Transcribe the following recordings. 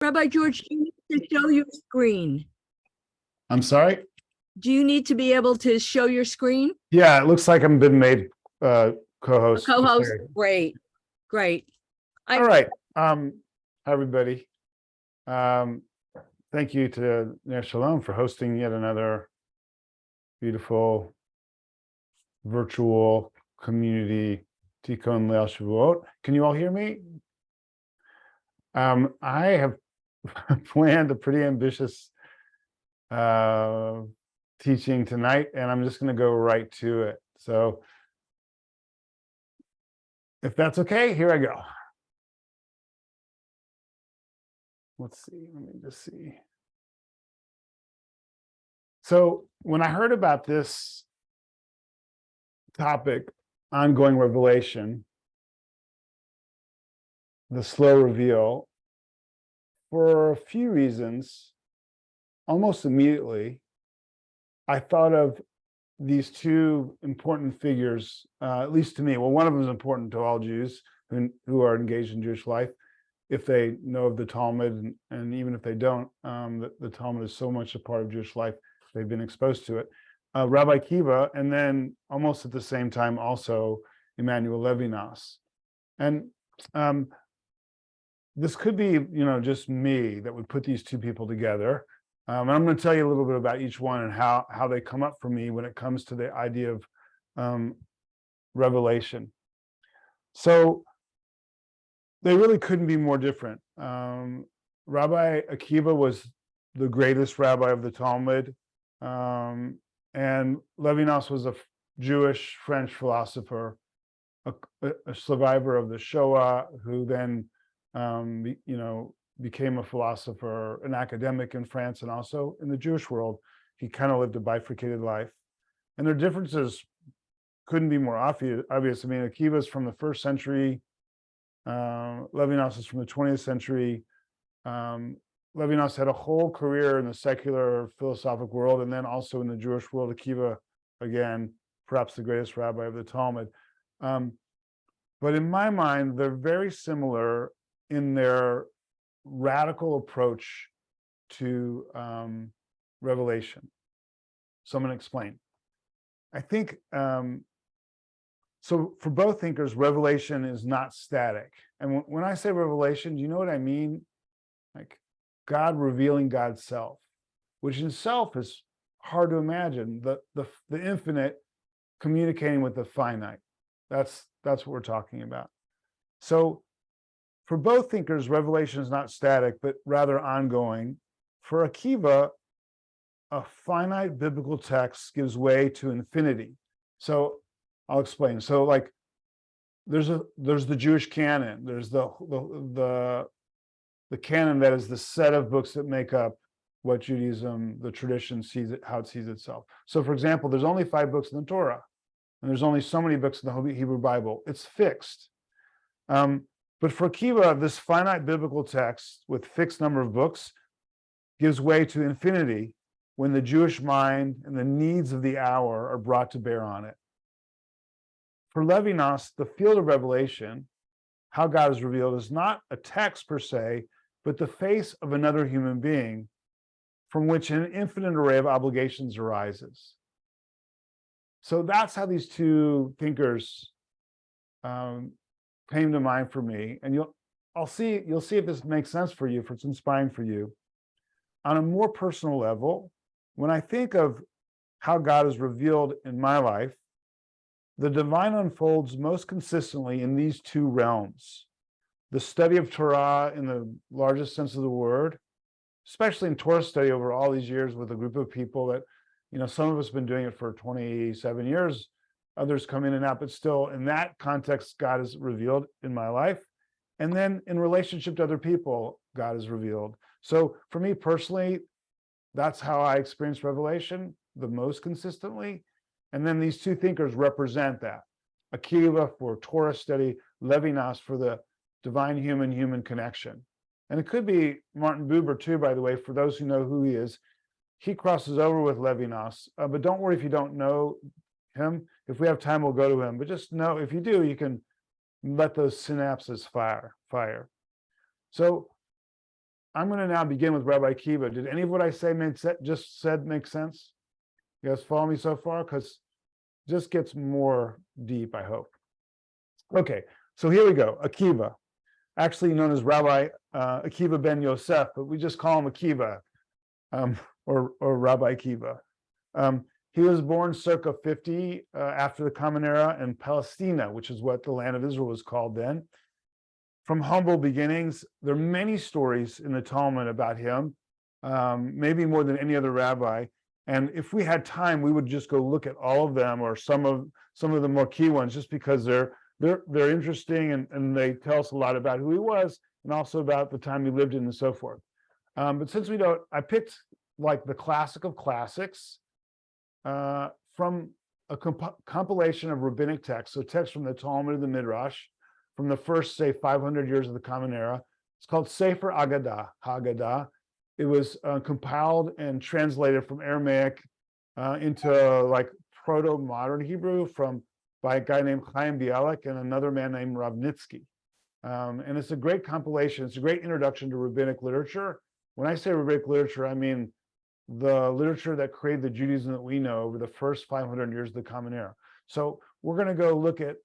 Rabbi George, do you need to show your screen? I'm sorry? Do you need to be able to show your screen? Yeah, it looks like I'm been made co-host. Co-host, great. All right. Hi, everybody. Thank you to Ner Shalom for hosting yet another beautiful virtual community Tikkun Leil Shavuot. Can you all hear me? I have planned a pretty ambitious teaching tonight, and I'm just going to go right to it. So if that's okay, here I go. Let's see, let me just see. So when I heard about this topic, ongoing revelation, the slow reveal, for a few reasons, almost immediately, I thought of these two important figures, at least to me. Well, one of them is important to all Jews who are engaged in Jewish life, if they know of the Talmud, and even if they don't, the Talmud is so much a part of Jewish life, they've been exposed to it. Rabbi Akiva, and then almost at the same time also Emanuel Levinas. And this could be, just me that would put these two people together. And I'm going to tell you a little bit about each one and how they come up for me when it comes to the idea of revelation. So they really couldn't be more different. Rabbi Akiva was the greatest rabbi of the Talmud, and Levinas was a Jewish French philosopher, a survivor of the Shoah, who then became a philosopher, an academic in France, and also in the Jewish world. He kind of lived a bifurcated life. And their differences couldn't be more obvious. I mean, Akiva is from the 1st century. Levinas is from the 20th century. Levinas had a whole career in the secular philosophic world, and then also in the Jewish world. Akiva, again, perhaps the greatest rabbi of the Talmud. But in my mind, they're very similar in their radical approach to revelation. So I'm going to explain. I think, so for both thinkers, revelation is not static. And when I say revelation, do you know what I mean? Like God revealing God's self, which in self is hard to imagine. The infinite communicating with the finite. That's what we're talking about. So for both thinkers, revelation is not static, but rather ongoing. For Akiva, a finite biblical text gives way to infinity. So I'll explain. So like there's the Jewish canon. There's the canon that is the set of books that make up what Judaism, the tradition sees it, how it sees itself. So for example, there's only 5 books in the Torah, and there's only so many books in the Hebrew Bible. It's fixed. But for Akiva, this finite biblical text with fixed number of books gives way to infinity when the Jewish mind and the needs of the hour are brought to bear on it. For Levinas, the field of revelation, how God is revealed, is not a text per se, but the face of another human being from which an infinite array of obligations arises. So that's how these two thinkers came to mind for me, and you'll see if this makes sense for you, if it's inspiring for you. On a more personal level, when I think of how God is revealed in my life, the divine unfolds most consistently in these two realms: the study of Torah in the largest sense of the word, especially in Torah study over all these years with a group of people that, some of us have been doing it for 27 years. Others come in and out, but still in that context, God is revealed in my life. And then in relationship to other people, God is revealed. So for me personally, that's how I experience revelation the most consistently. And then these two thinkers represent that. Akiva for Torah study, Levinas for the divine human connection. And it could be Martin Buber too, by the way, for those who know who he is. He crosses over with Levinas, but don't worry if you don't know him. If we have time, we'll go to him. But just know, if you do, you can let those synapses fire. So I'm going to now begin with Rabbi Akiva. Did any of what I just said make sense? You guys follow me so far? Because it just gets more deep, I hope. Okay, so here we go. Akiva, actually known as Rabbi Akiva ben Yosef, but we just call him Akiva, or Rabbi Akiva. He was born circa 50 after the Common Era in Palestina, which is what the land of Israel was called then. From humble beginnings, there are many stories in the Talmud about him, maybe more than any other rabbi. And if we had time, we would just go look at all of them, or some of the more key ones, just because they're interesting and they tell us a lot about who he was and also about the time he lived in and so forth. But since we don't, I picked like the classic of classics from a compilation of rabbinic texts, so texts from the Talmud and the Midrash, from the first, say, 500 years of the Common Era. It's called Sefer Haggadah. It was compiled and translated from Aramaic into like proto-modern Hebrew by a guy named Chaim Bialik and another man named Rav Nitsky. And it's a great compilation. It's a great introduction to rabbinic literature. When I say rabbinic literature, I mean the literature that created the Judaism that we know over the first 500 years of the Common Era. So we're going to go look at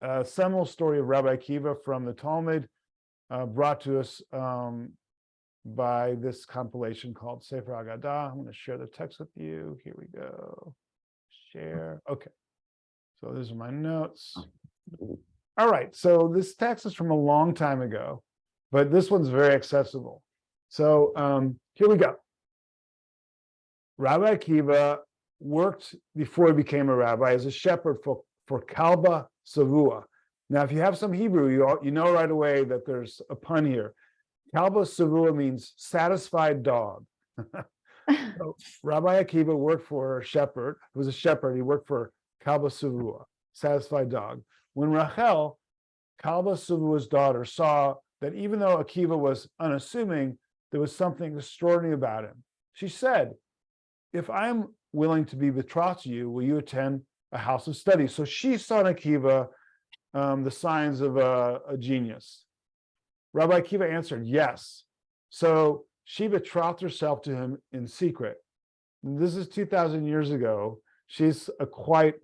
a seminal story of Rabbi Akiva from the Talmud, brought to us by this compilation called Sefer Haggadah. I'm going to share the text with you. Here we go. Share. Okay. So these are my notes. All right. So this text is from a long time ago, but this one's very accessible. So here we go. Rabbi Akiva worked before he became a rabbi as a shepherd for Kalba Savua. Now, if you have some Hebrew, you know right away that there's a pun here. Kalba Savua means satisfied dog. So Rabbi Akiva worked for a shepherd. He was a shepherd. He worked for Kalba Savua, satisfied dog. When Rachel, Kalba Savua's daughter, saw that even though Akiva was unassuming, there was something extraordinary about him, she said, "If I'm willing to be betrothed to you, will you attend a house of study?" So she saw in Akiva the signs of a genius. Rabbi Akiva answered, yes. So she betrothed herself to him in secret. This is 2,000 years ago. She's quite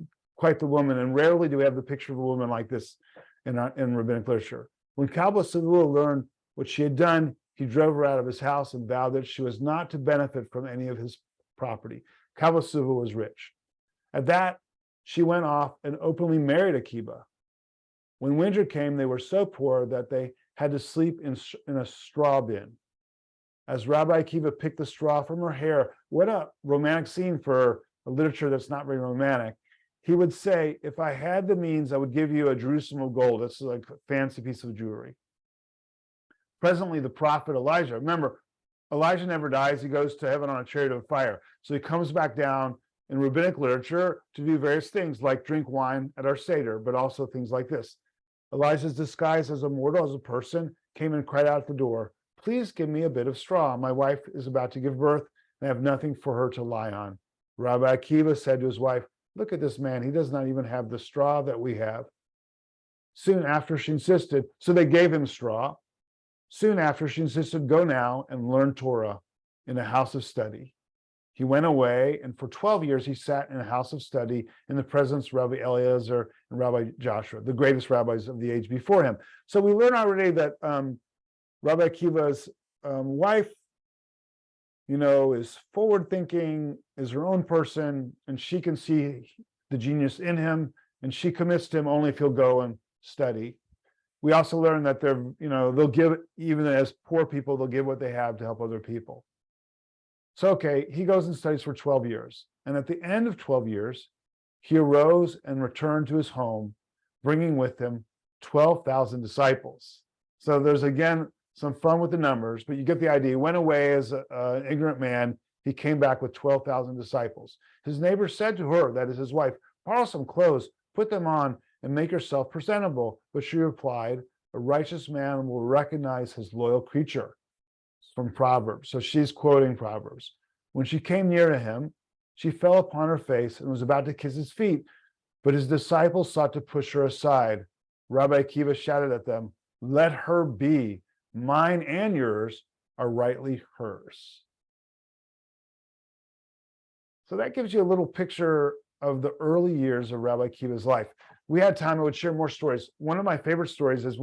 the woman, and rarely do we have the picture of a woman like this in rabbinic literature. When Kalba Savua learned what she had done, he drove her out of his house and vowed that she was not to benefit from any of his property. Kalba Savua was rich. At that, she went off and openly married Akiva. When winter came, they were so poor that they had to sleep in a straw bin. As Rabbi Akiva picked the straw from her hair, what a romantic scene for a literature that's not very romantic. He would say, "If I had the means, I would give you a Jerusalem of gold." That's like a fancy piece of jewelry. Presently, the prophet Elijah, remember, Elijah never dies. He goes to heaven on a chariot of fire. So he comes back down in rabbinic literature to do various things like drink wine at our Seder, but also things like this. Elijah's disguised as a mortal, as a person, came and cried out at the door, "Please give me a bit of straw. My wife is about to give birth and I have nothing for her to lie on." Rabbi Akiva said to his wife, "Look at this man. He does not even have the straw that we have." Soon after, she insisted, so they gave him straw. Soon after, she insisted, "Go now and learn Torah in a house of study." He went away, and for 12 years, he sat in a house of study in the presence of Rabbi Eliezer and Rabbi Joshua, the greatest rabbis of the age before him. So we learn already that Rabbi Akiva's wife, is forward-thinking, is her own person, and she can see the genius in him, and she commits to him only if he'll go and study. We also learn that they'll give, even as poor people, they'll give what they have to help other people. So, okay, he goes and studies for 12 years. And at the end of 12 years, he arose and returned to his home, bringing with him 12,000 disciples. So there's, again, some fun with the numbers, but you get the idea. He went away as an ignorant man. He came back with 12,000 disciples. His neighbor said to her, that is his wife, "Borrow some clothes, put them on, and make yourself presentable." But she replied, "A righteous man will recognize his loyal creature." From Proverbs. So she's quoting Proverbs. When she came near to him, she fell upon her face and was about to kiss his feet, but his disciples sought to push her aside. Rabbi Akiva shouted at them, "Let her be. Mine and yours are rightly hers. So that gives you a little picture of the early years of Rabbi Akiva's life. We had time, I would share more stories. One of my favorite stories is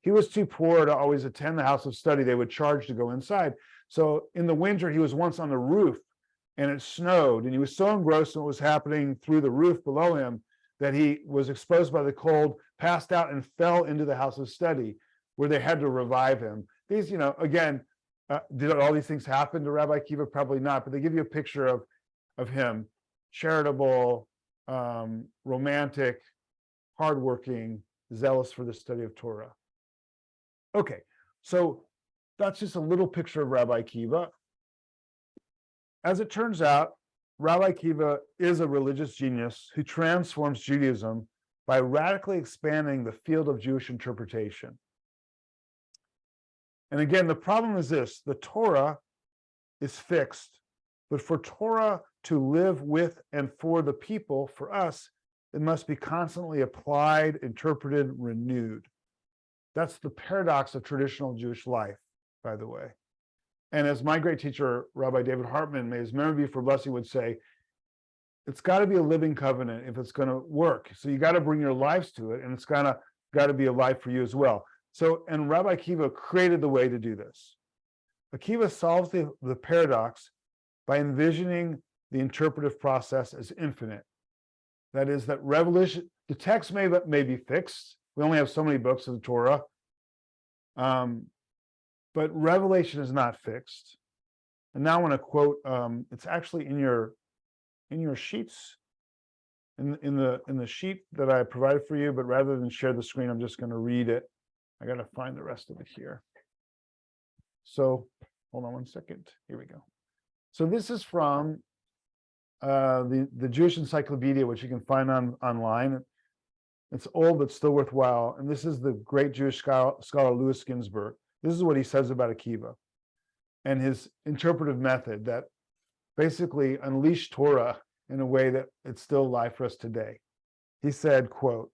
he was too poor to always attend the house of study. They would charge to go inside. So in the winter, he was once on the roof and it snowed, and he was so engrossed in what was happening through the roof below him that he was exposed by the cold, passed out, and fell into the house of study, where they had to revive him. These, again, did all these things happen to Rabbi Akiva? Probably not, but they give you a picture of him, charitable, romantic, hardworking, zealous for the study of Torah. Okay, so that's just a little picture of Rabbi Akiva. As it turns out, Rabbi Akiva is a religious genius who transforms Judaism by radically expanding the field of Jewish interpretation. And again, the problem is this: the Torah is fixed, but for Torah to live with and for the people, for us, it must be constantly applied, interpreted, renewed. That's the paradox of traditional Jewish life, by the way. And as my great teacher, Rabbi David Hartman, may his memory be for blessing, would say, it's got to be a living covenant if it's going to work. So you got to bring your lives to it, and it's got to be a life for you as well. So, and Rabbi Akiva created the way to do this. Akiva solves the paradox by envisioning the interpretive process as infinite. That is, that revelation, the text may be fixed. We only have so many books of the Torah. But revelation is not fixed. And now I want to quote, it's actually in your sheets, in the sheet that I provided for you, but rather than share the screen, I'm just going to read it. I got to find the rest of it here. So hold on one second. Here we go. So this is from the Jewish Encyclopedia, which you can find online. It's old, but still worthwhile. And this is the great Jewish scholar Louis Ginsburg. This is what he says about Akiva and his interpretive method that basically unleashed Torah in a way that it's still alive for us today. He said, quote,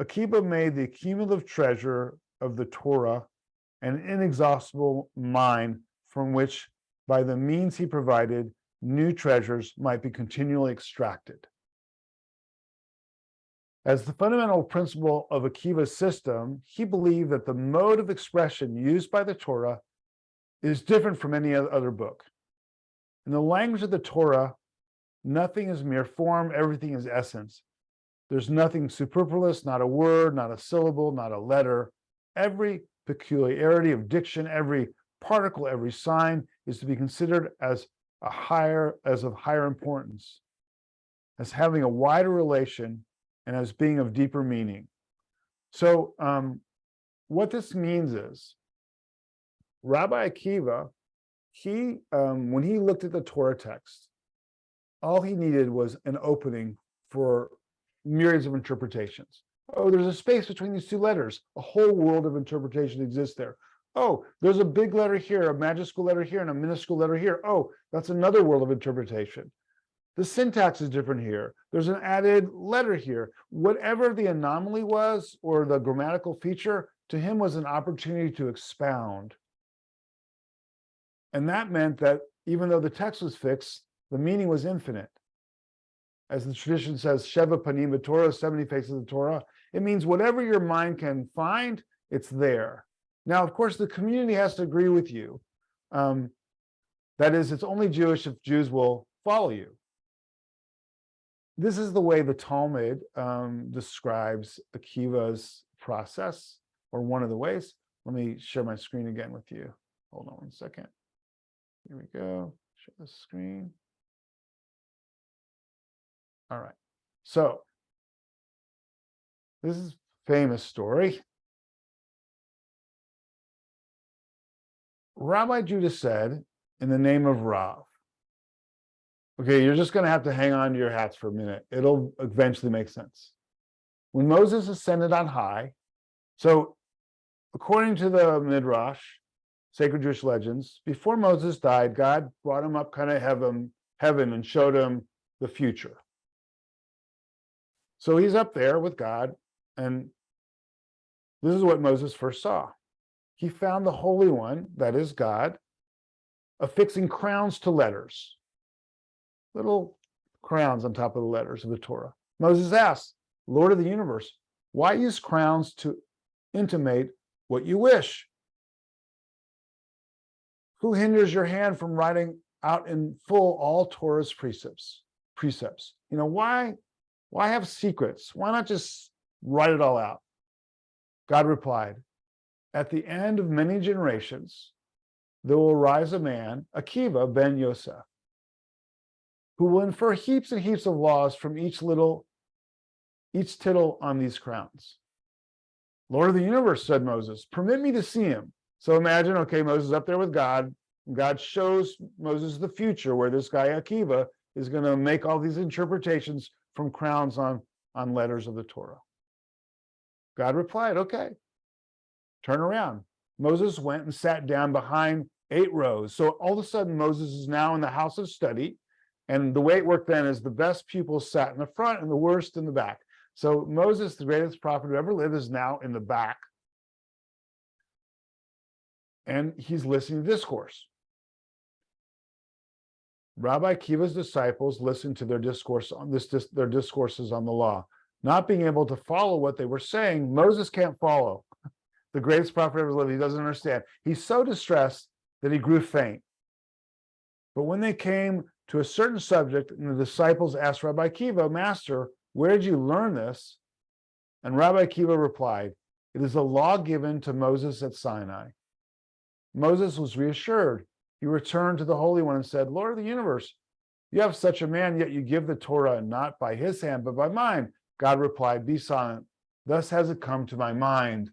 Akiva made the cumulative treasure of the Torah an inexhaustible mine from which, by the means he provided, new treasures might be continually extracted. As the fundamental principle of Akiva's system, he believed that the mode of expression used by the Torah is different from any other book. In the language of the Torah, nothing is mere form, everything is essence. There's nothing superfluous, not a word, not a syllable, not a letter. Every peculiarity of diction, every particle, every sign is to be considered as of higher importance, as having a wider relation, and as being of deeper meaning. So what this means is, Rabbi Akiva, when he looked at the Torah text, all he needed was an opening for myriads of interpretations. Oh, there's a space between these two letters. A whole world of interpretation exists there. Oh, there's a big letter here, a majuscule letter here, and a minuscule letter here. Oh, that's another world of interpretation. The syntax is different here. There's an added letter here. Whatever the anomaly was or the grammatical feature, to him was an opportunity to expound. And that meant that even though the text was fixed, the meaning was infinite. As the tradition says, Sheva Panim B'Torah, 70 faces of the Torah. It means whatever your mind can find, it's there. Now, of course, the community has to agree with you. That is, it's only Jewish if Jews will follow you. This is the way the Talmud describes Akiva's process, or one of the ways. Let me share my screen again with you. Hold on one second. Here we go. Share the screen. All right. So this is a famous story. Rabbi Judah said, in the name of Rav. Okay, you're just going to have to hang on to your hats for a minute. It'll eventually make sense. When Moses ascended on high, so according to the Midrash, sacred Jewish legends, before Moses died, God brought him up kind of heaven and showed him the future. So he's up there with God, and this is what Moses first saw. he found the Holy One, that is God, affixing crowns to letters, little crowns on top of the letters of the Torah. Moses asked, Lord of the universe, why use crowns to intimate what you wish? Who hinders your hand from writing out in full all Torah's precepts? You know, why have secrets? Why not just write it all out? God replied, at the end of many generations, there will arise a man, Akiva ben Yosef, who will infer heaps and heaps of laws from each tittle on these crowns. Lord of the universe, said Moses, permit me to see him. So imagine, okay, Moses is up there with God. God shows Moses the future where this guy Akiva is going to make all these interpretations from crowns on letters of the Torah. God replied, okay, turn around. Moses went and sat down behind 8 rows. So all of a sudden, Moses is now in the house of study. And the way it worked then is the best pupils sat in the front and the worst in the back. So Moses, the greatest prophet who ever lived, is now in the back. And he's listening to discourse. Rabbi Akiva's disciples listened to their discourses on the law. Not being able to follow what they were saying, Moses can't follow. The greatest prophet ever lived, he doesn't understand. He's so distressed that he grew faint. But when they came to a certain subject, and the disciples asked Rabbi Akiva, Master, where did you learn this? And Rabbi Akiva replied, it is a law given to Moses at Sinai. Moses was reassured. He returned to the Holy One and said, Lord of the universe, you have such a man, yet you give the Torah not by his hand, but by mine. God replied, be silent. Thus has it come to my mind.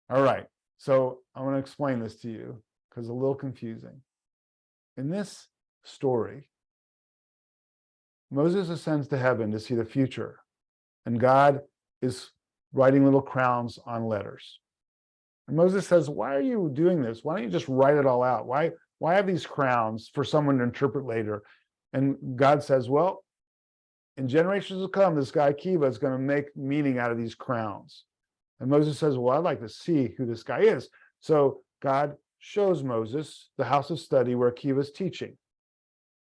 All right, so I want to explain this to you because it's a little confusing. In this story, Moses ascends to heaven to see the future, and God is writing little crowns on letters. And Moses says, why are you doing this? Why don't you just write it all out? Why have these crowns for someone to interpret later? And God says, well, in generations to come, this guy Akiva is going to make meaning out of these crowns. And Moses says, well, I'd like to see who this guy is. So God shows Moses the house of study where Akiva is teaching.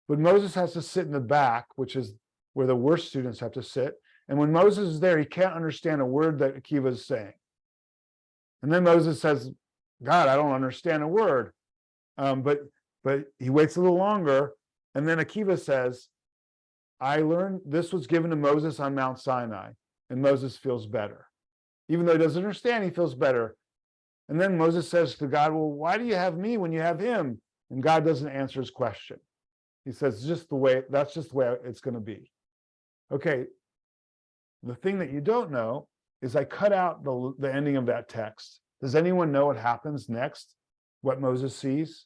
But Moses has to sit in the back, which is where the worst students have to sit. And when Moses is there, he can't understand a word that Akiva is saying. And then Moses says, God, I don't understand a word. But he waits a little longer. And then Akiva says, I learned this was given to Moses on Mount Sinai. And Moses feels better. Even though he doesn't understand, he feels better. And then Moses says to God, well, why do you have me when you have him? And God doesn't answer his question. He says, that's just the way it's going to be. Okay, the thing that you don't know is I cut out the ending of that text. Does anyone know what happens next? What Moses sees?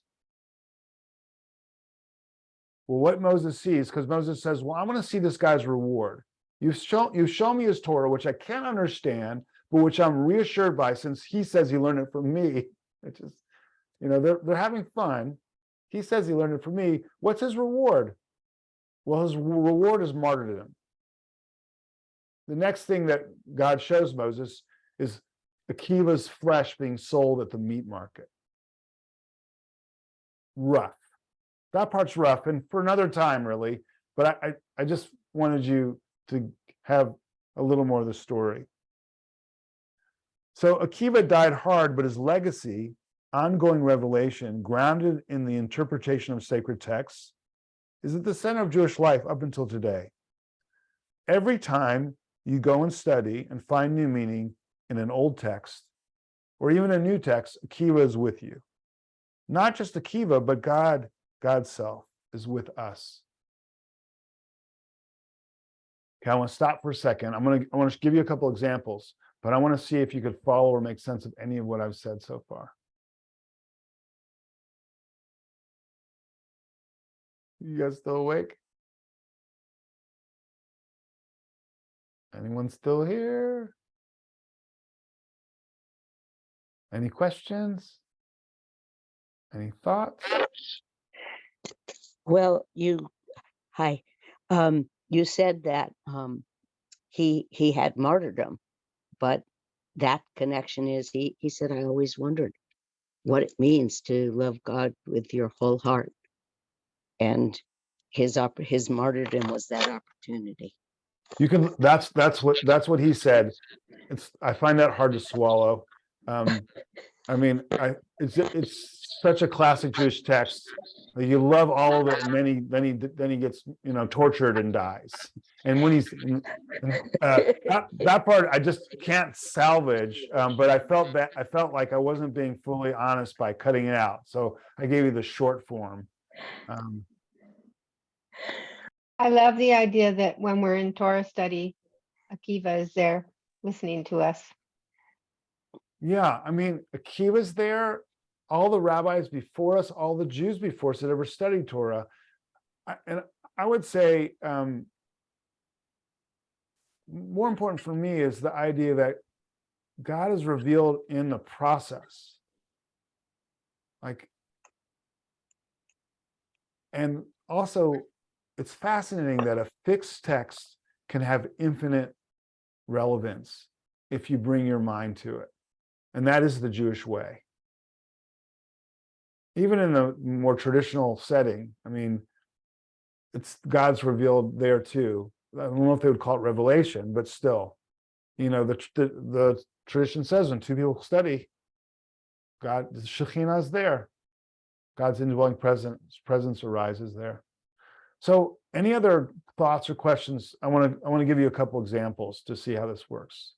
Well, what Moses sees, because Moses says, well, I want to see this guy's reward. You show me his Torah, which I can't understand, but which I'm reassured by, since he says he learned it from me. It's just, they're having fun. He says he learned it from me. What's his reward? Well, his reward is martyrdom. The next thing that God shows Moses is Akiva's flesh being sold at the meat market. Rough. That part's rough, and for another time, really. But I just wanted you to have a little more of the story. So Akiva died hard, but his legacy, ongoing revelation, grounded in the interpretation of sacred texts, is at the center of Jewish life up until today. Every time you go and study and find new meaning in an old text, or even a new text, Akiva is with you. Not just Akiva, but God's self is with us. Okay, I want to stop for a second. I want to give you a couple examples, but I want to see if you could follow or make sense of any of what I've said so far. You guys still awake? Anyone still here? Any questions? Any thoughts? Well, hi. You said that he had martyrdom, but that connection is, he said, I always wondered what it means to love God with your whole heart. And his martyrdom was that opportunity. You can, that's what he said. I find that hard to swallow. I mean, it's such a classic Jewish text. You love all of it, and then he gets tortured and dies. And when he's that part, I just can't salvage. But I felt like I wasn't being fully honest by cutting it out. So I gave you the short form. I love the idea that when we're in Torah study, Akiva is there listening to us. Yeah, I mean, Akiva's there. All the rabbis before us, all the Jews before us that ever studied Torah. And I would say more important for me is the idea that God is revealed in the process. And also, it's fascinating that a fixed text can have infinite relevance if you bring your mind to it. And that is the Jewish way. Even in a more traditional setting, I mean, it's God's revealed there too. I don't know if they would call it revelation, but still, the tradition says when two people study, God, the Shekhinah is there. God's indwelling presence arises there. So, any other thoughts or questions? I want to give you a couple examples to see how this works.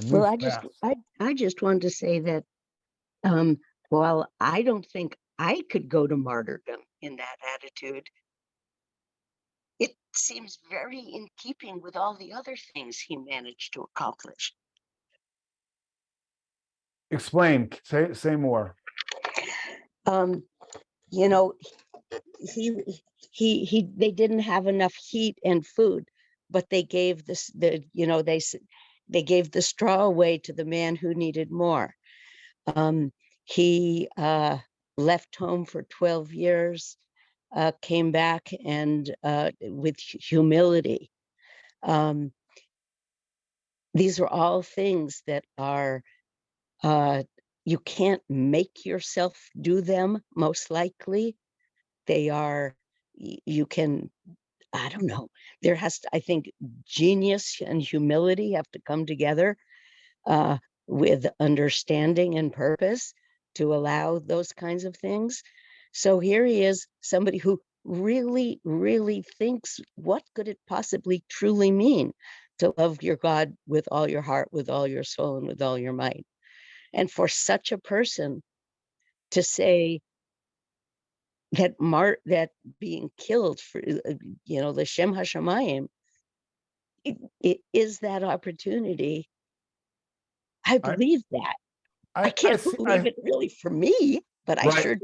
Well, I just wanted to say that while I don't think I could go to martyrdom in that attitude, it seems very in keeping with all the other things he managed to accomplish. Explain. Say more. They didn't have enough heat and food, but they gave they gave the straw away to the man who needed more. He left home for 12 years, came back and with humility. These are all things that are, you can't make yourself do them, most likely. They are, you can, I don't know, there has to, I think genius and humility have to come together with understanding and purpose to allow those kinds of things. So here he is, somebody who really, really thinks, what could it possibly truly mean to love your God with all your heart, with all your soul, and with all your might? And for such a person to say that being killed for, the Shem HaShamayim, it is that opportunity. I believe that. I can't believe it really for me, but I sure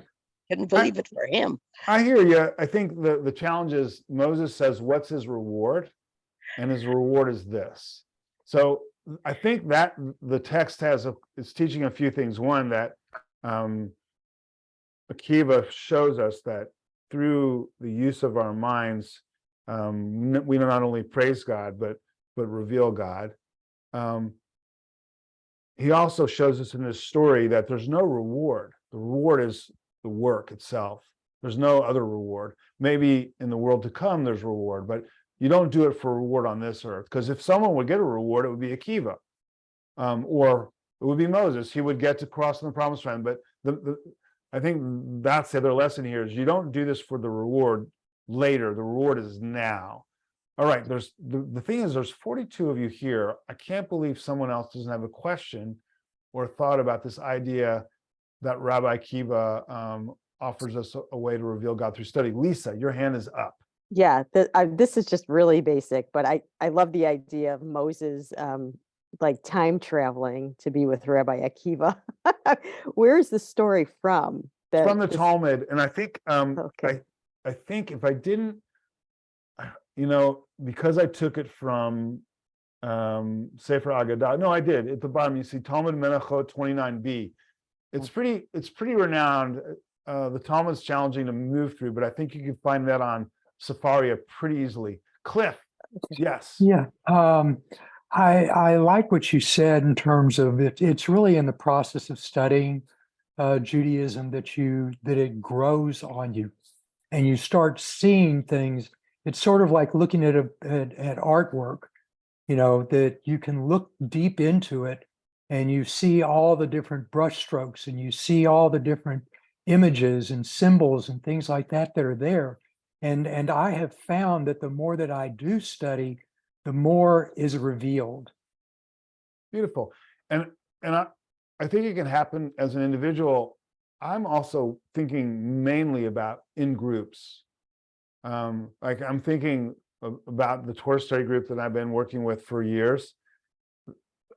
couldn't believe it for him. I hear you. I think the challenge is Moses says, what's his reward? And his reward is this. So I think that the text is teaching a few things. One, that Akiva shows us that through the use of our minds, we not only praise God, but reveal God. He also shows us in this story that there's no reward. The reward is the work itself. There's no other reward. Maybe in the world to come, there's reward, but you don't do it for reward on this earth. Because if someone would get a reward, it would be Akiva, or it would be Moses. He would get to cross in the promised land. But I think that's the other lesson here is you don't do this for the reward later. The reward is now. All right, there's the thing is there's 42 of you here. I can't believe someone else doesn't have a question or thought about this idea that Rabbi Akiva offers us a way to reveal God through study. Lisa, your hand is up. Yeah, this is just really basic, but I love the idea of Moses like time traveling to be with Rabbi Akiva. Where is the story from? From the Talmud, and I think okay. I think if I didn't, because I took it from Sefer Agadah. No, I did. At the bottom, you see Talmud Menachot 29b. It's pretty renowned. The Talmud's challenging to move through, but I think you can find that on Sefaria pretty easily. Cliff, Yes. Yeah, I like what you said in terms of it. It's really in the process of studying Judaism that it grows on you, and you start seeing things. It's sort of like looking at at artwork, that you can look deep into it, and you see all the different brush strokes, and you see all the different images and symbols and things like that that are there. And I have found that the more that I do study, the more is revealed. Beautiful. And I think it can happen as an individual. I'm also thinking mainly about in groups. Like I'm thinking about the Torah study group that I've been working with for years.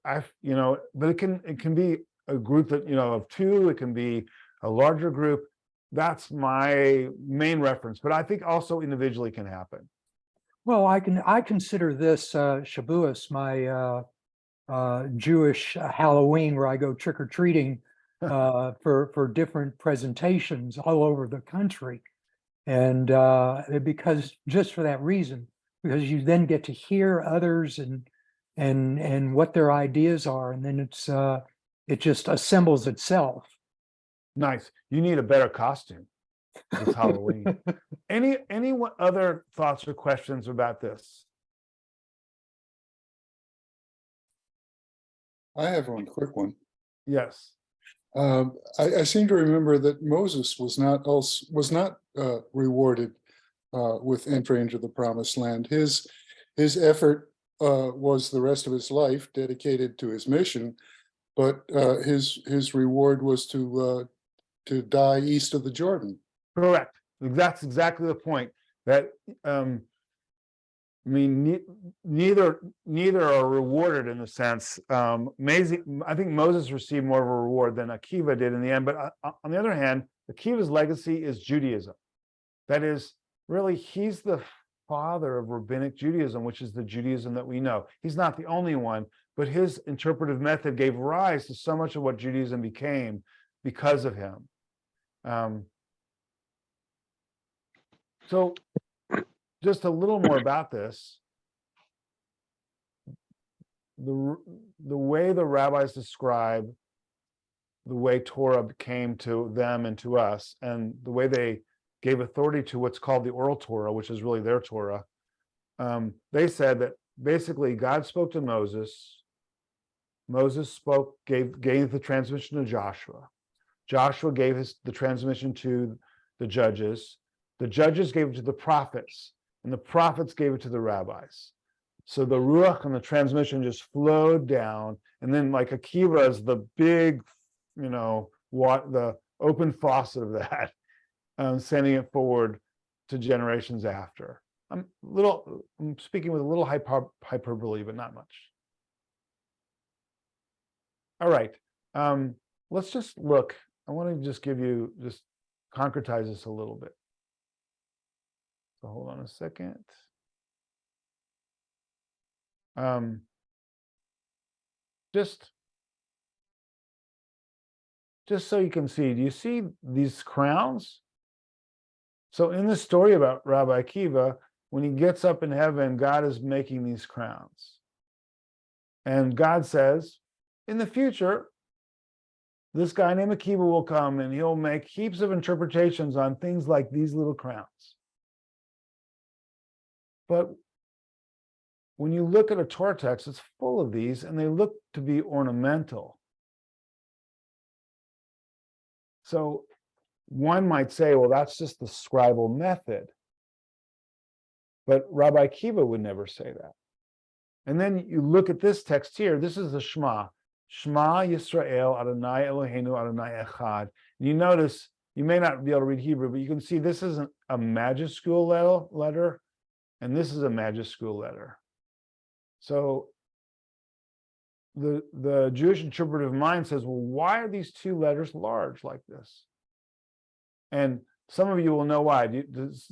But it can be a group that, of two, it can be a larger group. That's my main reference, but I think also individually can happen. Well, I consider this Shavuos, my Jewish Halloween, where I go trick-or-treating for different presentations all over the country. And because just for that reason, because you then get to hear others and what their ideas are, and then it just assembles itself. Nice. You need a better costume this Halloween. Any other thoughts or questions about this? I have one quick one. Yes. I seem to remember that Moses was not rewarded with entry into the promised land. His effort was the rest of his life dedicated to his mission, but his reward was to die east of the Jordan. Correct. That's exactly the point. That neither are rewarded in a sense. I think Moses received more of a reward than Akiva did in the end. But on the other hand, Akiva's legacy is Judaism. That is, really, he's the father of rabbinic Judaism, which is the Judaism that we know. He's not the only one, but his interpretive method gave rise to so much of what Judaism became because of him. So just a little more about this. The way the rabbis describe the way Torah came to them and to us, and the way they gave authority to what's called the oral Torah, which is really their Torah, they said that basically God spoke to Moses. Moses gave the transmission to Joshua. Joshua gave the transmission to the judges. The judges gave it to the prophets, and the prophets gave it to the rabbis. So the ruach and the transmission just flowed down, and then like Akiva is the big, the open faucet of that, sending it forward to generations after. I'm speaking with a little hyperbole, but not much. All right, let's just look. I want to just concretize this a little bit. So hold on a second. Just so you can see, do you see these crowns? So in the story about Rabbi Akiva, when he gets up in heaven, God is making these crowns. And God says, in the future, this guy named Akiva will come and he'll make heaps of interpretations on things like these little crowns. But when you look at a Torah text, it's full of these, and they look to be ornamental. So one might say, well, that's just the scribal method. But Rabbi Akiva would never say that. And then you look at this text here. This is the Shema. Shema Yisrael Adonai Eloheinu Adonai Echad. And you notice, you may not be able to read Hebrew, but you can see this isn't a majuscule letter, and this is a majuscule letter. So the Jewish interpretive mind says, well, why are these two letters large like this? And some of you will know why. Does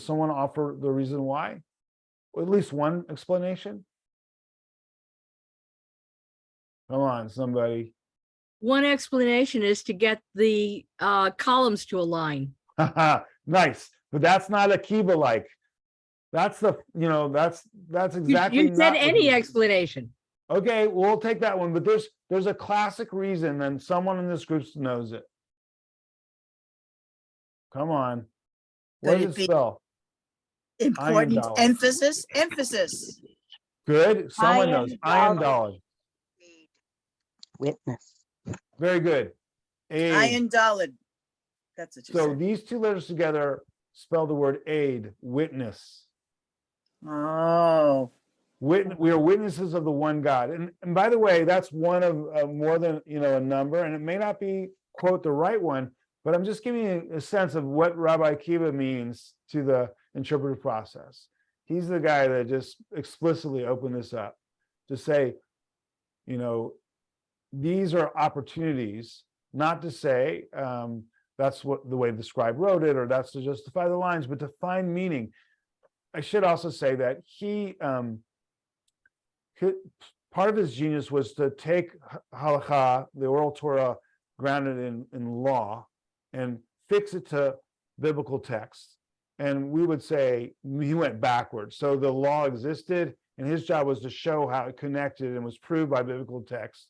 someone offer the reason why? Or at least one explanation? Come on, somebody. One explanation is to get the columns to align. Nice, but that's not Akiva-like. That's the, that's You exactly you said not what any he- explanation. Okay, we'll take that one, but there's a classic reason, and someone in this group knows it. Come on. What Could does it it be spell? important dollar. emphasis? Emphasis. Good. Someone knows. Iron Iron dollar. Witness. Very good. Aid. Iron dollar. That's what you So said. these two letters together spell the word aid, witness. Oh, We are witnesses of the one God. And by the way, that's one of more than, a number, and it may not be, quote, the right one, but I'm just giving you a sense of what Rabbi Akiva means to the interpretive process. He's the guy that just explicitly opened this up to say, these are opportunities, not to say that's what the way the scribe wrote it, or that's to justify the lines, but to find meaning. I should also say that part of his genius was to take halakha, the oral Torah grounded in law, and fix it to biblical text. And we would say he went backwards. So the law existed, and his job was to show how it connected and was proved by biblical text.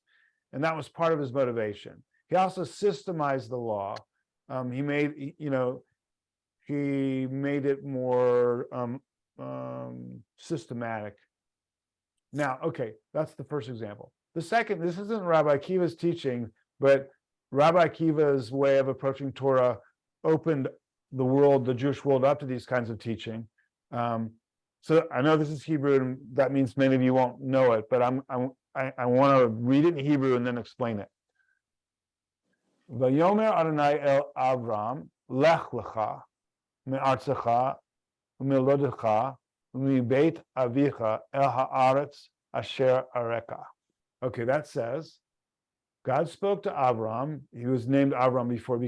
And that was part of his motivation. He also systemized the law. He made it more systematic. Now, okay, that's the first example. The second, this isn't Rabbi Akiva's teaching, but Rabbi Akiva's way of approaching Torah opened the world, the Jewish world, up to these kinds of teaching. So I know this is Hebrew, and that means many of you won't know it, but I want to read it in Hebrew and then explain it. Vayomer Adonai el Avram, lech lecha me'artzecha u'melodecha u'mibeit avicha el haaretz asher areka. Okay, that says, God spoke to Avram. He was named Avram before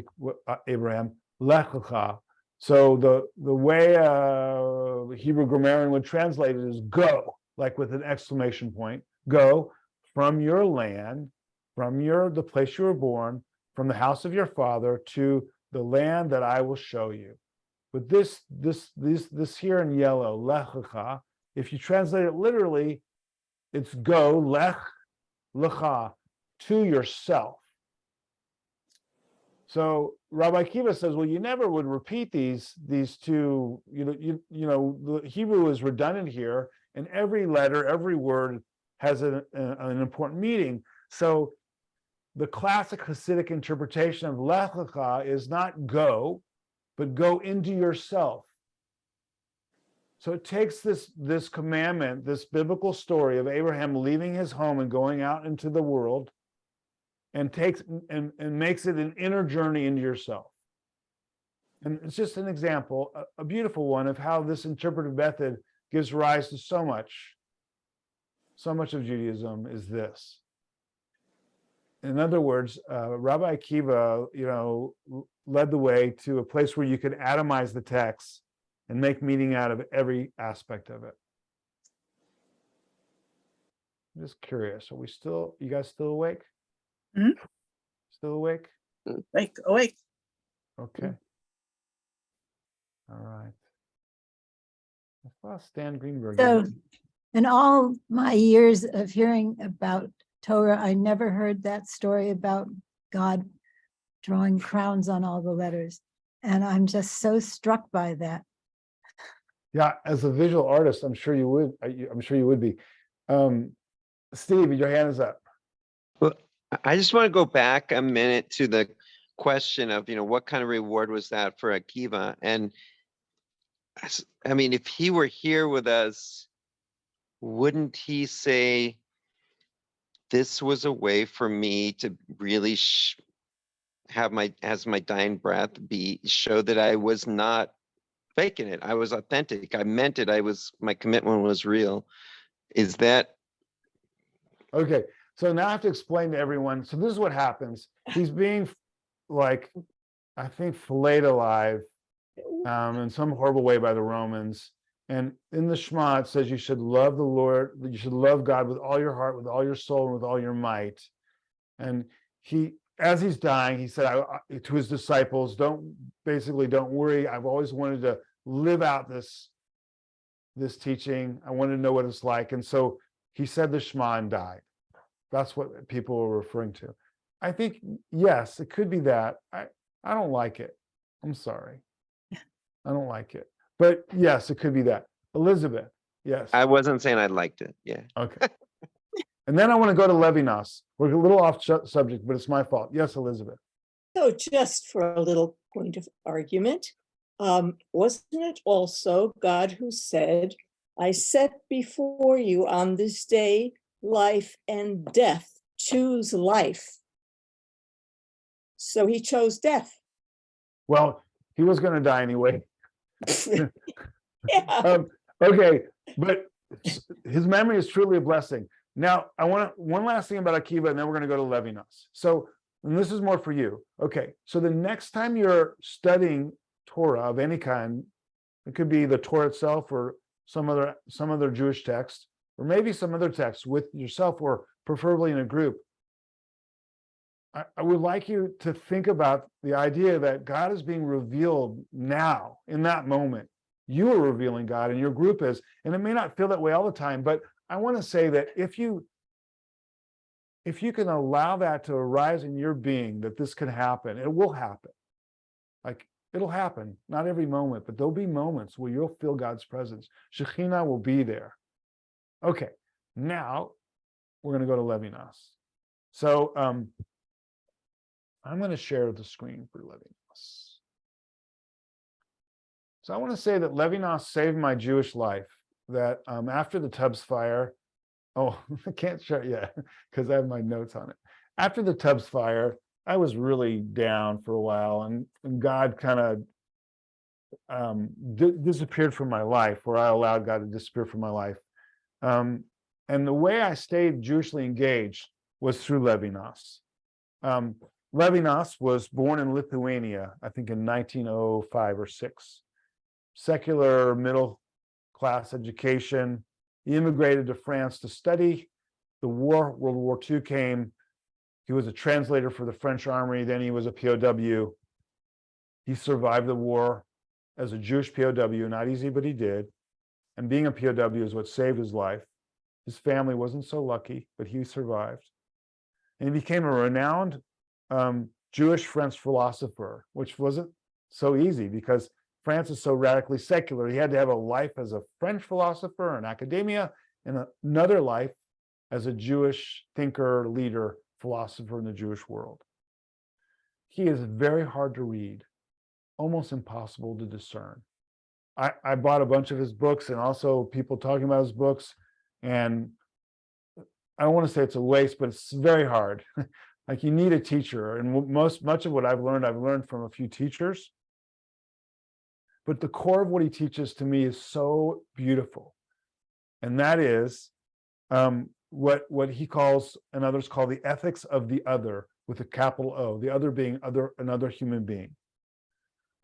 Abraham. Lech lecha. So the way the Hebrew grammarian would translate it is go, like with an exclamation point. Go from your land, from the place you were born, from the house of your father to the land that I will show you. But this here in yellow, lech lecha, if you translate it literally, it's go, lech lecha, to yourself. So Rabbi Akiva says, well, you never would repeat these two, the Hebrew is redundant here, and every letter, every word has an important meaning. So the classic Hasidic interpretation of lech lecha is not go, but go into yourself. So it takes this commandment, this biblical story of Abraham leaving his home and going out into the world, and makes it an inner journey into yourself. And it's just an example, a beautiful one, of how this interpretive method gives rise to so much of Judaism is this. In other words, Rabbi Akiva, led the way to a place where you could atomize the text and make meaning out of every aspect of it. I'm just curious, you guys still awake? Mhm. Still awake? awake. Okay. All right. I saw Stan Greenberg. So, in all my years of hearing about Torah, I never heard that story about God drawing crowns on all the letters. And I'm just so struck by that. Yeah, as a visual artist, I'm sure you would. I'm sure you would be. Steve, your hand is up. Well, I just want to go back a minute to the question of, what kind of reward was that for Akiva? And I mean, if he were here with us, wouldn't he say, this was a way for me to really have as my dying breath show that I was not faking it. I was authentic. I meant it. My commitment was real. Is that? Okay. So now I have to explain to everyone. So this is what happens. He's being I think filleted alive in some horrible way by the Romans. And in the Shema, it says you should love the Lord, you should love God with all your heart, with all your soul, and with all your might. And as he's dying, he said to his disciples, don't worry. I've always wanted to live out this this teaching. I wanted to know what it's like. And so he said the Shema and died. That's what people were referring to. I think, yes, it could be that. I don't like it. I'm sorry. I don't like it. But yes, it could be that. Elizabeth, yes. I wasn't saying I liked it. Yeah. Okay. And then I want to go to Levinas. We're a little off subject, but it's my fault. Yes, Elizabeth. So just for a little point of argument, wasn't it also God who said, I set before you on this day life and death, choose life. So he chose death. Well, he was going to die anyway. Yeah. Okay, but his memory is truly a blessing. Now, I want one last thing about Akiva, and then we're going to go to Levinas. So, and this is more for you. Okay, so the next time you're studying Torah of any kind, it could be the Torah itself or some other Jewish text, or maybe some other text with yourself, or preferably in a group. I would like you to think about the idea that God is being revealed now, in that moment. You are revealing God, and your group is, and it may not feel that way all the time, but I want to say that if you can allow that to arise in your being, that this can happen, it will happen. Like, it'll happen, not every moment, but there'll be moments where you'll feel God's presence. Shekhinah will be there. Okay, now we're going to go to Levinas. So I'm going to share the screen for Levinas. So I want to say that Levinas saved my Jewish life, that after the Tubbs fire, oh, I can't share it yet because I have my notes on it. After the Tubbs fire, I was really down for a while, and God kind of disappeared from my life, or I allowed God to disappear from my life. And the way I stayed Jewishly engaged was through Levinas. Levinas was born in Lithuania, I think in 1905 or 6. Secular middle class education. He immigrated to France to study. The war, World War II came. He was a translator for the French army. Then he was a POW. He survived the war as a Jewish POW, not easy, but he did. And being a POW is what saved his life. His family wasn't so lucky, but he survived. And he became a renowned Jewish French philosopher, which wasn't so easy because France is so radically secular. He had to have a life as a French philosopher in academia and another life as a Jewish thinker, leader, philosopher in the Jewish world. He is very hard to read, almost impossible to discern. I bought a bunch of his books and also people talking about his books, and I don't want to say it's a waste, but it's very hard. Like, you need a teacher, and much of what I've learned from a few teachers. But the core of what he teaches to me is so beautiful, and that is what he calls and others call the ethics of the other, with a capital O. The other being another human being,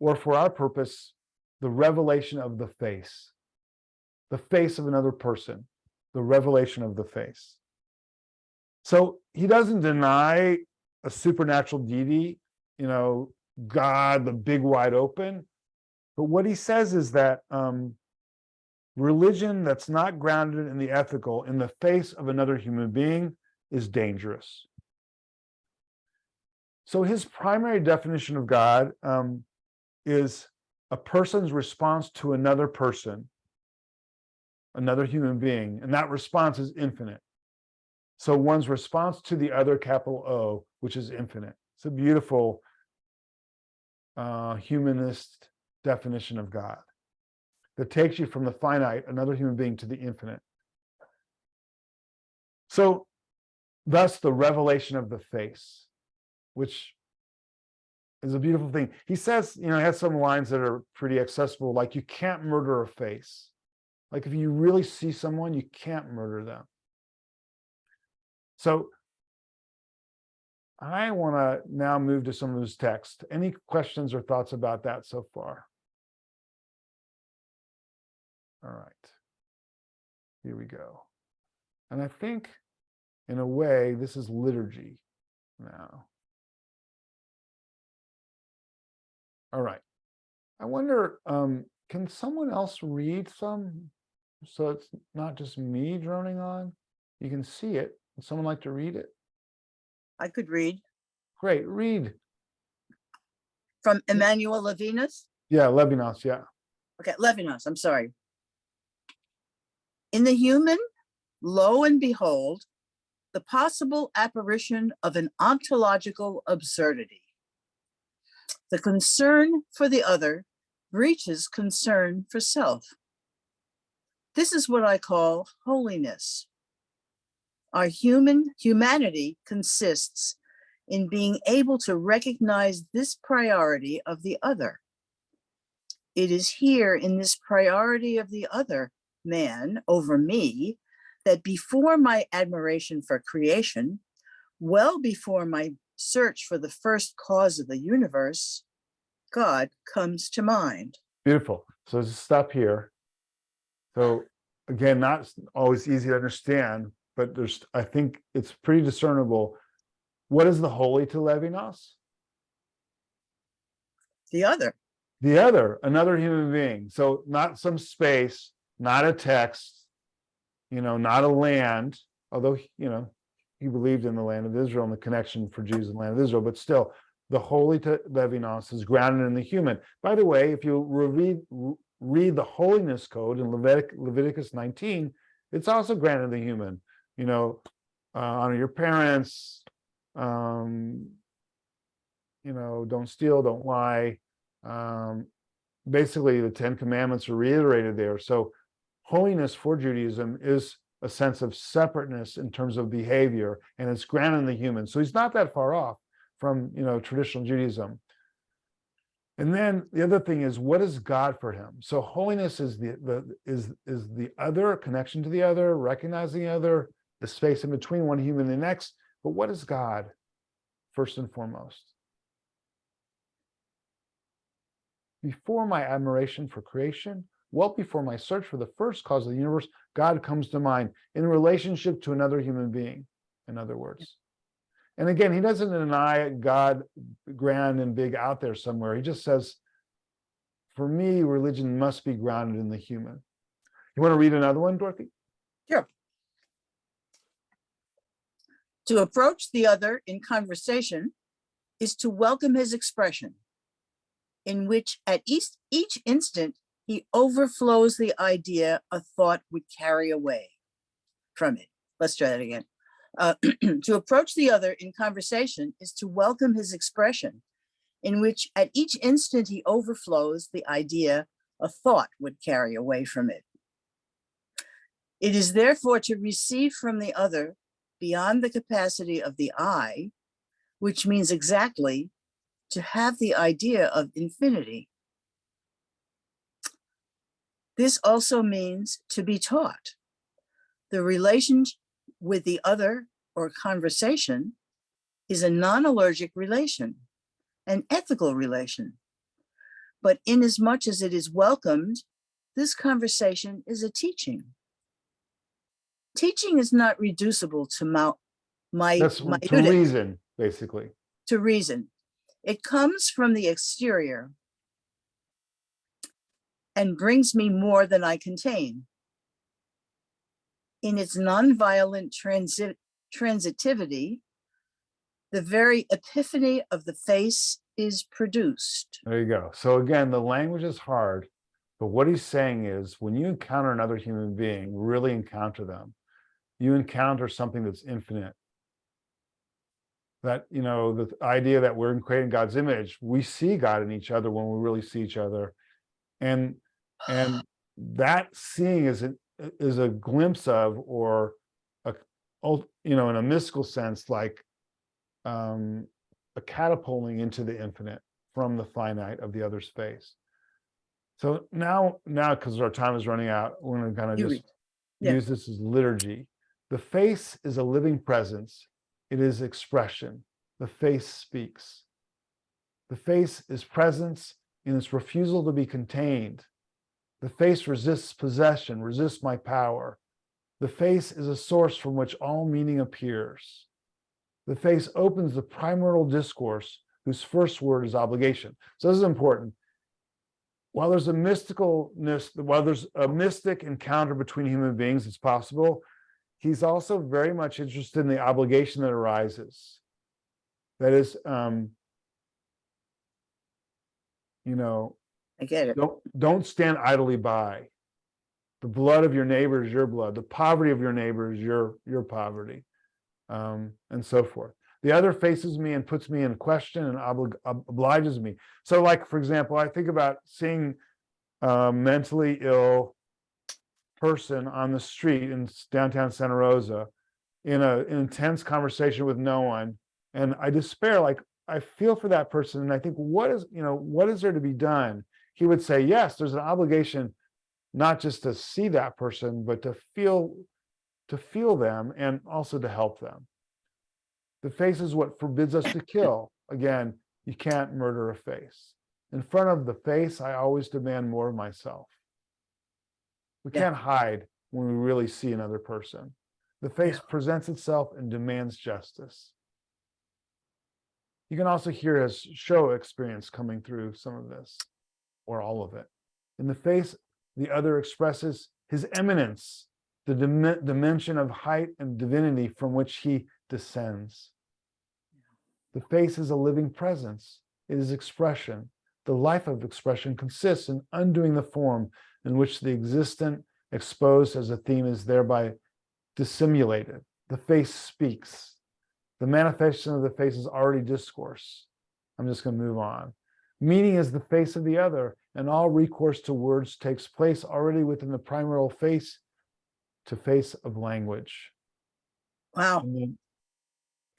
or for our purpose, the revelation of the face of another person, the revelation of the face. So he doesn't deny a supernatural deity, God, the big wide open. But what he says is that religion that's not grounded in the ethical, in the face of another human being, is dangerous. So his primary definition of God is a person's response to another person, another human being, and that response is infinite. So one's response to the other, capital O, which is infinite. It's a beautiful humanist definition of God that takes you from the finite, another human being, to the infinite. So thus the revelation of the face, which is a beautiful thing. He says, he has some lines that are pretty accessible, like, you can't murder a face. Like, if you really see someone, you can't murder them. So I want to now move to some of his text. Any questions or thoughts about that so far? All right, here we go. And I think, in a way, this is liturgy now. All right. I wonder, can someone else read some? so it's not just me droning on. You can see it. Would someone like to read it? I could read Great, read. from Emanuel Levinas. Yeah, Levinas, yeah. Okay, Levinas, I'm sorry. In the human, lo and behold, the possible apparition of an ontological absurdity. The concern for the other breaches concern for self. This is what I call holiness. Our humanity consists in being able to recognize this priority of the other. It is here in this priority of the other, man over me, that before my admiration for creation, well before my search for the first cause of the universe, God comes to mind. Beautiful. So just stop here. So again, not always easy to understand, but I think it's pretty discernible. What is the holy to Levinas? The other. The other, another human being. So not some space, not a text, not a land, although, he believed in the land of Israel and the connection for Jews in the land of Israel, but still, the holy to Levinas is grounded in the human. By the way, if you read the holiness code in Leviticus 19, it's also grounded in the human. Honor your parents, don't steal, don't lie. Basically, the 10 commandments are reiterated there. So holiness for Judaism is a sense of separateness in terms of behavior, and it's grounded in the human. So he's not that far off from traditional Judaism. And then the other thing is, what is God for him? So holiness is the other, connection to the other, recognizing the other, the space in between one human and the next. But what is God first and foremost? Before my admiration for creation, well before my search for the first cause of the universe, God comes to mind in relationship to another human being, in other words. And again, he doesn't deny God grand and big out there somewhere. He just says, for me, religion must be grounded in the human. You want to read another one, Dorothy? Sure. To approach the other in conversation is to welcome his expression, in which at each instant he overflows the idea a thought would carry away from it. Let's try that again. To approach the other in conversation is to welcome his expression, in which at each instant he overflows the idea a thought would carry away from it. It is therefore to receive from the other beyond the capacity of the I, which means exactly to have the idea of infinity. This also means to be taught. The relation with the other or conversation is a non-allergic relation, an ethical relation. But inasmuch as it is welcomed, this conversation is a teaching. Teaching is not reducible to to reason, basically. To reason. It comes from the exterior and brings me more than I contain. In its nonviolent transitivity, the very epiphany of the face is produced. There you go. So again, the language is hard, but what he's saying is when you encounter another human being, really encounter them, you encounter something that's infinite. That, the idea that we're creating God's image, we see God in each other when we really see each other. And that seeing is a glimpse of, or in a mystical sense, like a catapulting into the infinite from the finite of the other space. So now, because our time is running out, we're going to kind of use this as liturgy. The face is a living presence. It is expression. The face speaks. The face is presence in its refusal to be contained. The face resists possession, resists my power. The face is a source from which all meaning appears. The face opens the primordial discourse whose first word is obligation. So this is important. while there's a mysticalness, while there's a mystic encounter between human beings, it's possible, he's also very much interested in the obligation that arises. That is, I get it. don't stand idly by. The blood of your neighbor is your blood. The poverty of your neighbor is your poverty, and so forth. The other faces me and puts me in question and obliges me. So, like, for example, I think about seeing a mentally ill person on the street in downtown Santa Rosa in an intense conversation with no one, and I despair. Like, I feel for that person, and I think, what is there to be done? He would say, yes, there's an obligation not just to see that person, but to feel them and also to help them. The face is what forbids us to kill. Again, you can't murder a face. In front of the face, I always demand more of myself. We can't hide when we really see another person. The face presents itself and demands justice. You can also hear his show experience coming through some of this, or all of it. In the face, the other expresses his eminence, the dimension of height and divinity from which he descends. The face is a living presence. It is expression. The life of expression consists in undoing the form in which the existent, exposed as a theme, is thereby dissimulated. The face speaks. The manifestation of the face is already discourse. I'm just going to move on. Meaning is the face of the other, and all recourse to words takes place already within the primary face to face of language. Wow.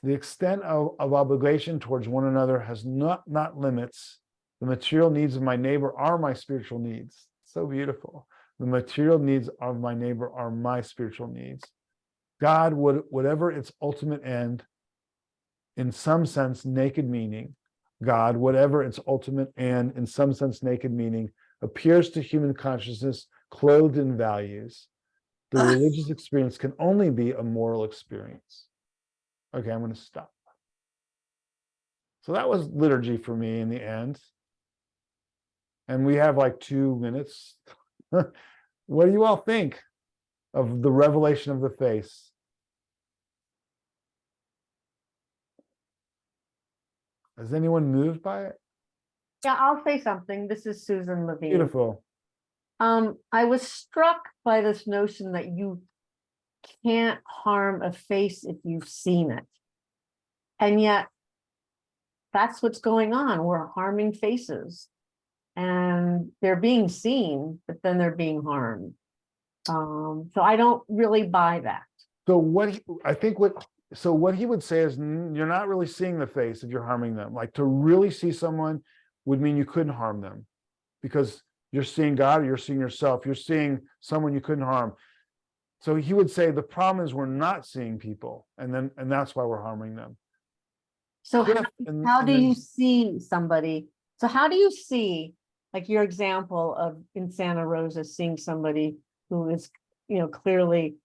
The extent of obligation towards one another has not limits. The material needs of my neighbor are my spiritual needs. So beautiful. The material needs of my neighbor are my spiritual needs. God, whatever its ultimate end, in some sense, naked meaning, God, whatever its ultimate and in some sense naked meaning, appears to human consciousness clothed in values. The religious experience can only be a moral experience. Okay, I'm going to stop. So that was liturgy for me in the end. And we have like 2 minutes. What do you all think of the revelation of the face? Is anyone moved by it? Yeah, I'll say something. This is Susan Levine. Beautiful. I was struck by this notion that you can't harm a face if you've seen it. And yet, that's what's going on. We're harming faces. And they're being seen, but then they're being harmed. So I don't really buy that. So what he would say is, you're not really seeing the face if you're harming them. Like, to really see someone would mean you couldn't harm them, because you're seeing God, or you're seeing yourself, you're seeing someone you couldn't harm. So he would say the problem is we're not seeing people, and that's why we're harming them. So how do you see somebody? So how do you see, like your example of in Santa Rosa, seeing somebody who is, clearly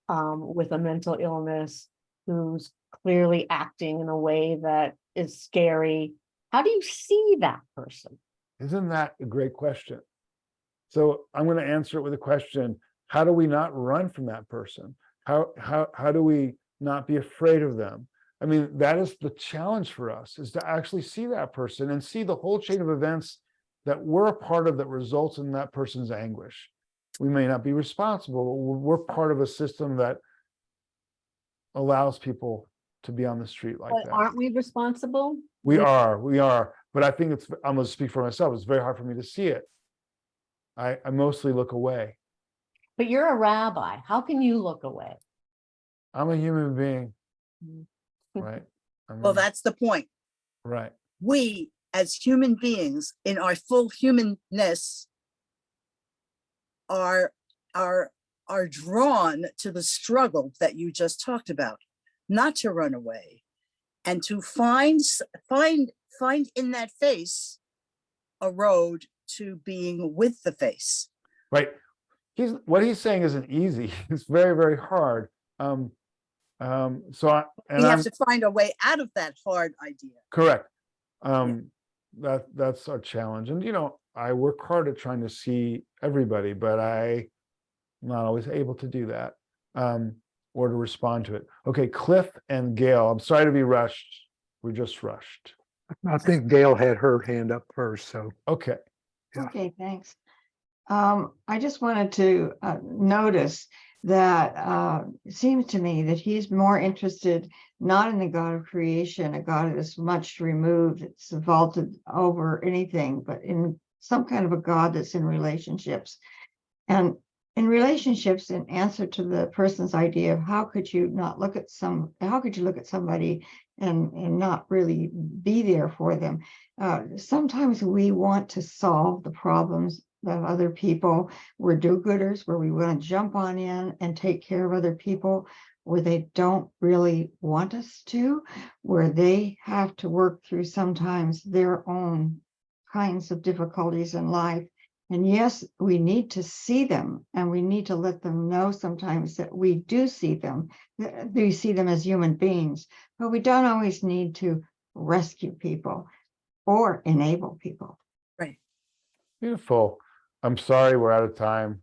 with a mental illness, who's clearly acting in a way that is scary? How do you see that person? Isn't that a great question? So I'm going to answer it with a question. How do we not run from that person? How do we not be afraid of them? I mean, that is the challenge for us, is to actually see that person and see the whole chain of events that we're a part of that results in that person's anguish. We may not be responsible, but we're part of a system that allows people to be on the street like that. Aren't we responsible? We are. But I think I'm going to speak for myself. It's very hard for me to see it. I mostly look away. But you're a rabbi. How can you look away? I'm a human being, right? Well, that's the point. Right. We, as human beings, in our full humanness, are drawn to the struggle that you just talked about, not to run away, and to find in that face a road to being with the face. Right. What he's saying isn't easy. It's very, very hard. We have to find a way out of that hard idea. Correct. That's our challenge. And I work hard at trying to see everybody, but I'm not always able to do that, or to respond to it. Okay, Cliff and Gail, I'm sorry to be rushed. We just rushed. I think Gail had her hand up first, so. Okay. Yeah. Okay, thanks. I just wanted to notice that it seems to me that he's more interested not in the God of creation, a God that is much removed, it's vaulted over anything, but in some kind of a God that's in relationships. And in relationships, in answer to the person's idea of how could you look at somebody and not really be there for them. Sometimes we want to solve the problems of other people. We're do-gooders where we want to jump on in and take care of other people where they don't really want us to, where they have to work through sometimes their own kinds of difficulties in life. And yes, we need to see them and we need to let them know sometimes that we do see them. We see them as human beings, but we don't always need to rescue people or enable people. Right. Beautiful. I'm sorry we're out of time.